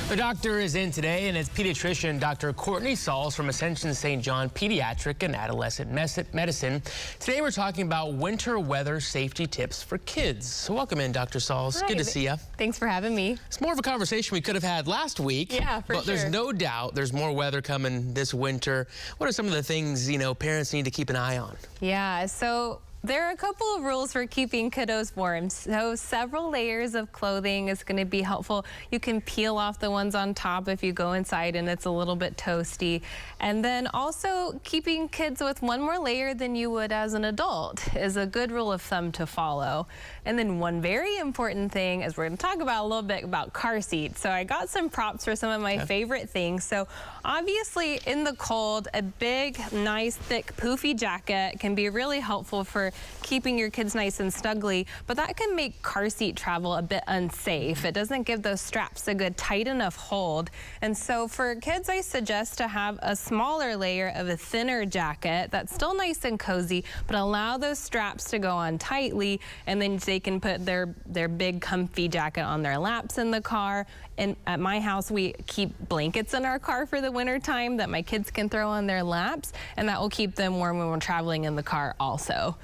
The doctor is in today, and it's pediatrician Dr. Courtney Sauls from Ascension St. John Pediatric and Adolescent Medicine. Today we're talking about winter weather safety tips for kids. So welcome in, Dr. Sauls. Hi. Good to see you. Thanks for having me. It's more of a conversation we could have had last week. Yeah, for but sure. There's no doubt there's more weather coming this winter. What are some of the things, parents need to keep an eye on? Yeah, so there are a couple of rules for keeping kiddos warm. So several layers of clothing is going to be helpful. You can peel off the ones on top if you go inside and it's a little bit toasty. And then also keeping kids with one more layer than you would as an adult is a good rule of thumb to follow. And then one very important thing is we're going to talk about a little bit about car seats. So I got some props for some of my favorite things. So obviously in the cold, a big, nice, thick, poofy jacket can be really helpful for keeping your kids nice and snuggly, but that can make car seat travel a bit unsafe. It doesn't give those straps a good tight enough hold. And so for kids, I suggest to have a smaller layer of a thinner jacket that's still nice and cozy, but allow those straps to go on tightly, and then they can put their big comfy jacket on their laps in the car. And at my house, we keep blankets in our car for the winter time that my kids can throw on their laps, and that will keep them warm when we're traveling in the car also.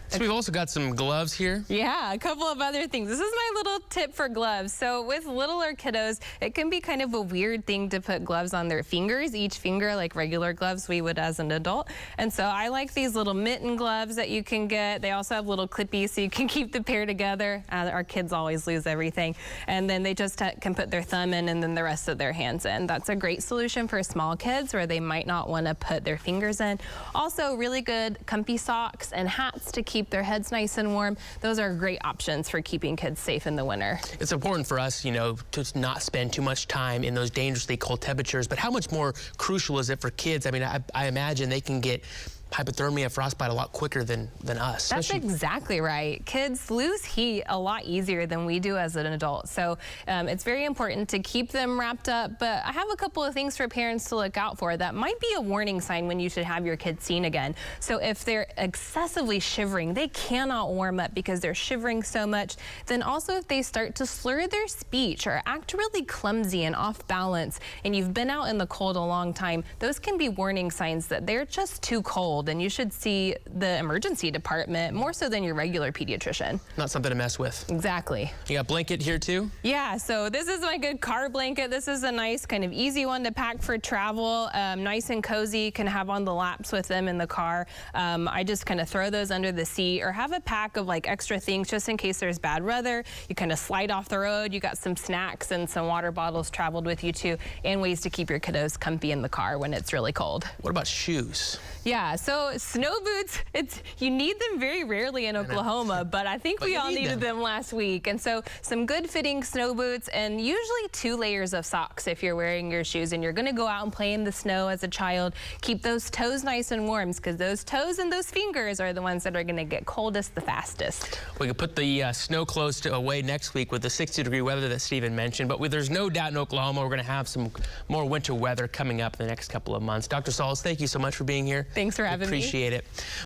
So we've also got some gloves here. Yeah, a couple of other things. This is my little tip for gloves. So with littler kiddos, it can be kind of a weird thing to put gloves on their fingers, each finger like regular gloves we would as an adult. And so I like these little mitten gloves that you can get. They also have little clippies so you can keep the pair together. Our kids always lose everything. And then they just can put their thumb in and then the rest of their hands in. That's a great solution for small kids where they might not want to put their fingers in. Also, really good comfy socks and hats to keep their heads nice and warm. Those are great options for keeping kids safe in the winter. It's important for us, to not spend too much time in those dangerously cold temperatures, but how much more crucial is it for kids? I mean, I imagine they can get hypothermia, frostbite a lot quicker than us. That's exactly right. Kids lose heat a lot easier than we do as an adult. So it's very important to keep them wrapped up. But I have a couple of things for parents to look out for that might be a warning sign when you should have your kids seen again. So if they're excessively shivering, they cannot warm up because they're shivering so much. Then also if they start to slur their speech or act really clumsy and off balance, and you've been out in the cold a long time, those can be warning signs that they're just too cold. And you should see the emergency department more so than your regular pediatrician. Not something to mess with. Exactly. You got a blanket here too? Yeah, so this is my good car blanket. This is a nice kind of easy one to pack for travel. Nice and cozy, can have on the laps with them in the car. I just kind of throw those under the seat or have a pack of like extra things just in case there's bad weather. You kind of slide off the road. You got some snacks and some water bottles traveled with you too, and ways to keep your kiddos comfy in the car when it's really cold. What about shoes? Yeah, so snow boots, you need them very rarely in Oklahoma, but I think we all needed them last week. And so some good fitting snow boots and usually 2 layers of socks if you're wearing your shoes and you're gonna go out and play in the snow as a child. Keep those toes nice and warm because those toes and those fingers are the ones that are gonna get coldest the fastest. We could put the snow clothes away next week with the 60-degree weather that Stephen mentioned, but there's no doubt in Oklahoma we're gonna have some more winter weather coming up in the next couple of months. Dr. Sauls, thank you so much for being here. Thanks for having me. Appreciate it.